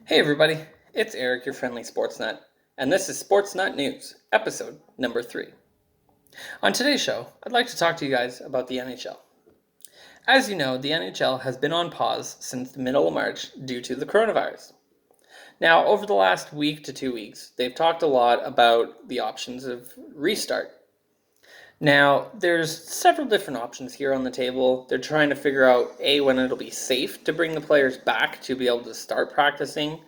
Hey everybody, it's Eric, your friendly sports nut, and this is Sports Nut News, episode number 3. On today's show, I'd like to talk to you guys about the NHL. As you know, the NHL has been on pause since the middle of March due to the coronavirus. Now, over the last week to 2 weeks, they've talked a lot about the options of restart. Now, there's several different options here on the table. They're trying to figure out A, when it'll be safe to bring the players back to be able to start practicing,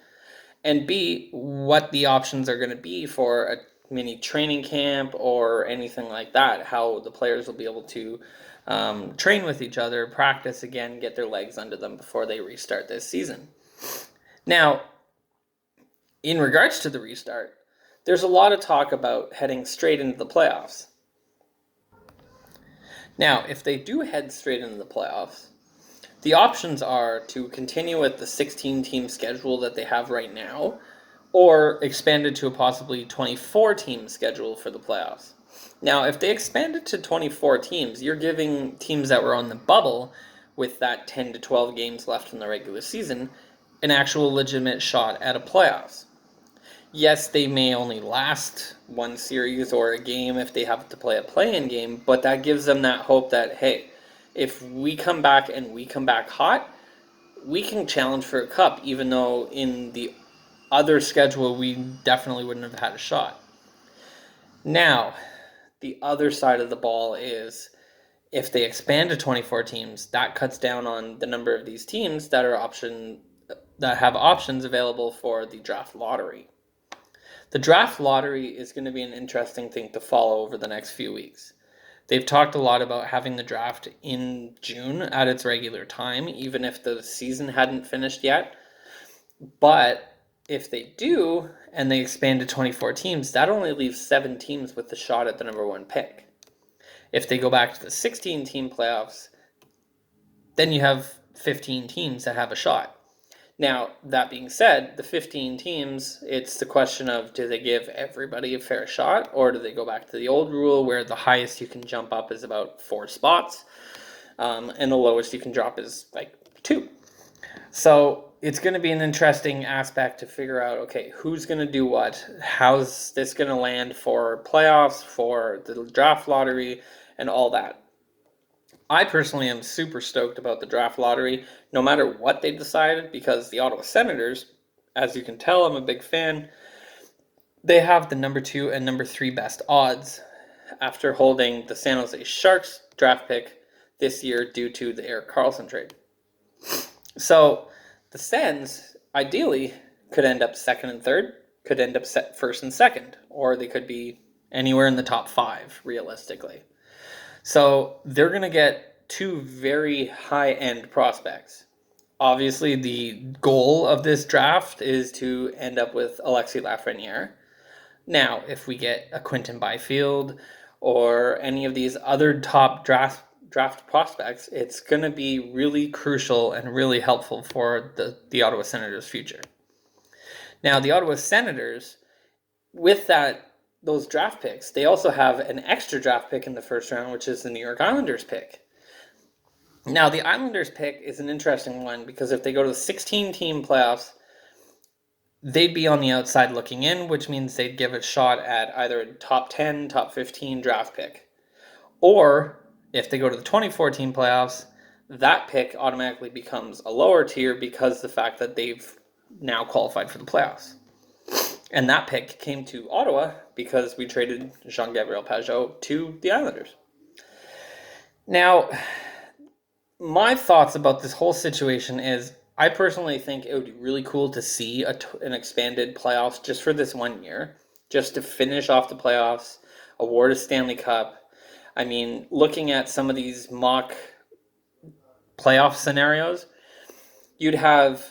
and B, what the options are going to be for a mini training camp or anything like that, how the players will be able to train with each other, practice again, get their legs under them before they restart this season. Now, in regards to the restart, there's a lot of talk about heading straight into the playoffs. Now, if they do head straight into the playoffs, the options are to continue with the 16-team schedule that they have right now, or expand it to a possibly 24-team schedule for the playoffs. Now, if they expand it to 24 teams, you're giving teams that were on the bubble with that 10 to 12 games left in the regular season an actual legitimate shot at a playoffs. Yes, they may only last one series or a game if they have to play a play-in game, but that gives them that hope that, hey, if we come back and we come back hot, we can challenge for a cup, even though in the other schedule we definitely wouldn't have had a shot. Now, the other side of the ball is if they expand to 24 teams, that cuts down on the number of these teams that have options available for the draft lottery. The draft lottery is going to be an interesting thing to follow over the next few weeks. They've talked a lot about having the draft in June at its regular time, even if the season hadn't finished yet. But if they do, and they expand to 24 teams, that only leaves 7 teams with the shot at the number 1 pick. If they go back to the 16-team playoffs, then you have 15 teams that have a shot. Now, that being said, the 15 teams, it's the question of, do they give everybody a fair shot, or do they go back to the old rule where the highest you can jump up is about 4 spots, and the lowest you can drop is like 2. So it's going to be an interesting aspect to figure out, okay, who's going to do what, how's this going to land for playoffs, for the draft lottery, and all that. I personally am super stoked about the draft lottery, no matter what they decide, because the Ottawa Senators, as you can tell, I'm a big fan, they have the number 2 and number 3 best odds after holding the San Jose Sharks draft pick this year due to the Erik Karlsson trade. So the Sens, ideally, could end up second and third, could end up first and second, or they could be anywhere in the top 5, realistically. So they're going to get 2 very high-end prospects. Obviously, the goal of this draft is to end up with Alexis Lafreniere. Now, if we get a Quinton Byfield or any of these other top draft prospects, it's going to be really crucial and really helpful for the Ottawa Senators' future. Now, the Ottawa Senators, with those draft picks, they also have an extra draft pick in the first round, which is the New York Islanders pick. Now, the Islanders pick is an interesting one because if they go to the 16-team playoffs, they'd be on the outside looking in, which means they'd give a shot at either a top 10, top 15 draft pick. Or if they go to the 24-team playoffs, that pick automatically becomes a lower tier because the fact that they've now qualified for the playoffs. And that pick came to Ottawa because we traded Jean-Gabriel Pageau to the Islanders. Now, my thoughts about this whole situation is I personally think it would be really cool to see an expanded playoffs just for this 1 year, just to finish off the playoffs, award a Stanley Cup. I mean, looking at some of these mock playoff scenarios, you'd have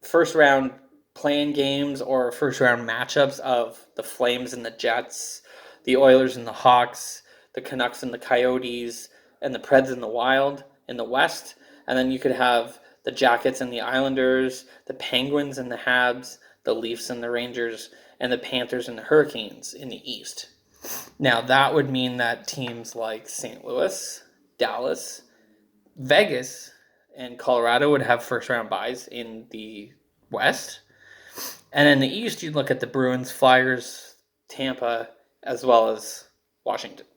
first round play-in games or first round matchups of the Flames and the Jets, the Oilers and the Hawks, the Canucks and the Coyotes, and the Preds and the Wild in the West. And then you could have the Jackets and the Islanders, the Penguins and the Habs, the Leafs and the Rangers, and the Panthers and the Hurricanes in the East. Now, that would mean that teams like St. Louis, Dallas, Vegas, and Colorado would have first round byes in the West. And in the East, you'd look at the Bruins, Flyers, Tampa, as well as Washington.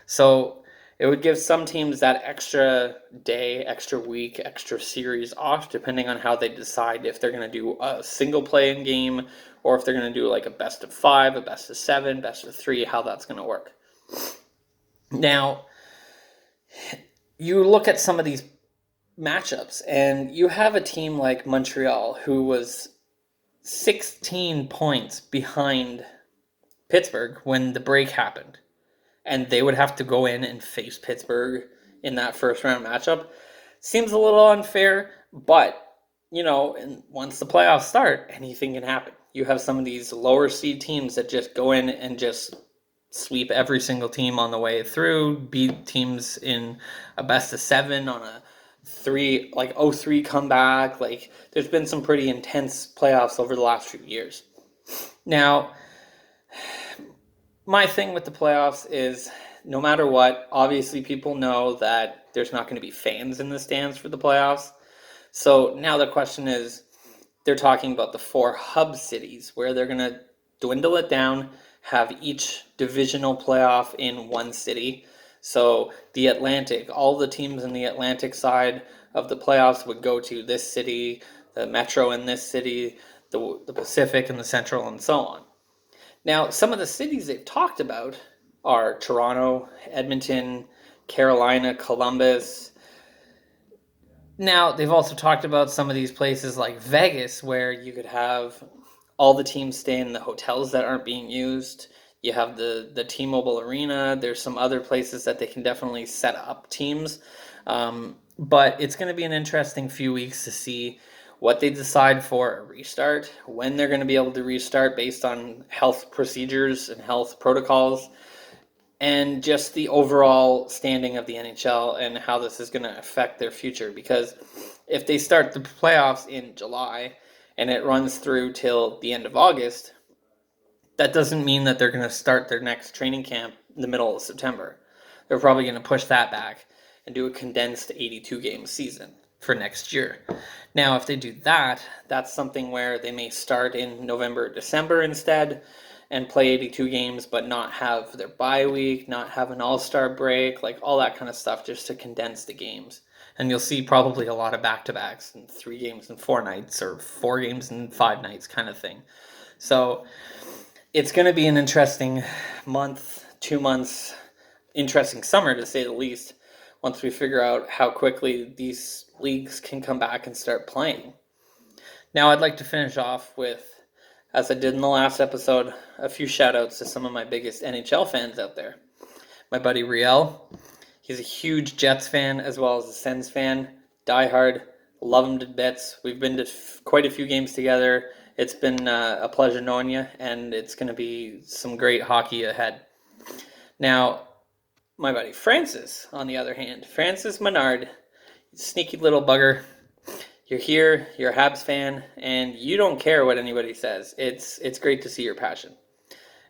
So it would give some teams that extra day, extra week, extra series off, depending on how they decide if they're going to do a single play-in game or if they're going to do like a best of 5, a best of 7, best of 3, how that's going to work. Now, you look at some of these matchups, and you have a team like Montreal who was 16 points behind Pittsburgh when the break happened. And they would have to go in and face Pittsburgh in that first round matchup. Seems a little unfair, but once the playoffs start, anything can happen. You have some of these lower seed teams that just go in and just sweep every single team on the way through, beat teams in a best of 7 on a 0-3 comeback. Like, there's been some pretty intense playoffs over the last few years. Now, my thing with the playoffs is no matter what, obviously people know that there's not going to be fans in the stands for the playoffs. So now the question is, they're talking about the 4 hub cities where they're going to dwindle it down, have each divisional playoff in one city. So the Atlantic, all the teams in the Atlantic side of the playoffs would go to this city, the Metro in this city, the Pacific and the Central, and so on. Now, some of the cities they've talked about are Toronto, Edmonton, Carolina, Columbus. Now, they've also talked about some of these places like Vegas, where you could have all the teams stay in the hotels that aren't being used. You have the T-Mobile Arena. There's some other places that they can definitely set up teams. But it's going to be an interesting few weeks to see what they decide for a restart, when they're going to be able to restart based on health procedures and health protocols, and just the overall standing of the NHL and how this is going to affect their future. Because if they start the playoffs in July and it runs through till the end of August, that doesn't mean that they're going to start their next training camp in the middle of September. They're probably going to push that back and do a condensed 82-game season for next year. Now, if they do that, that's something where they may start in November, December instead and play 82 games, but not have their bye week, not have an all-star break, like all that kind of stuff, just to condense the games. And you'll see probably a lot of back-to-backs and 3 games in 4 nights or 4 games in 5 nights kind of thing. So it's going to be an interesting month, 2 months, interesting summer to say the least, once we figure out how quickly these leagues can come back and start playing. Now, I'd like to finish off with, as I did in the last episode, a few shout-outs to some of my biggest NHL fans out there. My buddy Riel, he's a huge Jets fan as well as a Sens fan, diehard, love him to bits. We've been to quite a few games together. It's been a pleasure knowing you, and it's going to be some great hockey ahead. Now, my buddy Francis, on the other hand, Francis Menard, sneaky little bugger. You're here, you're a Habs fan, and you don't care what anybody says. It's great to see your passion.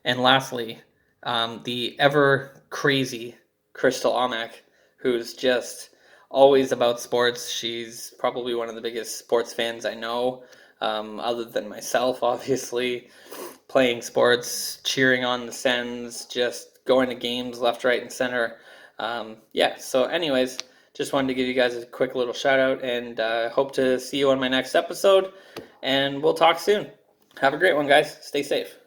And lastly, the ever crazy Crystal Omak, who's just always about sports. She's probably one of the biggest sports fans I know, other than myself, obviously. Playing sports, cheering on the Sens, just going to games left, right, and center. So anyways, just wanted to give you guys a quick little shout out, and hope to see you on my next episode, and we'll talk soon. Have a great one, guys. Stay safe.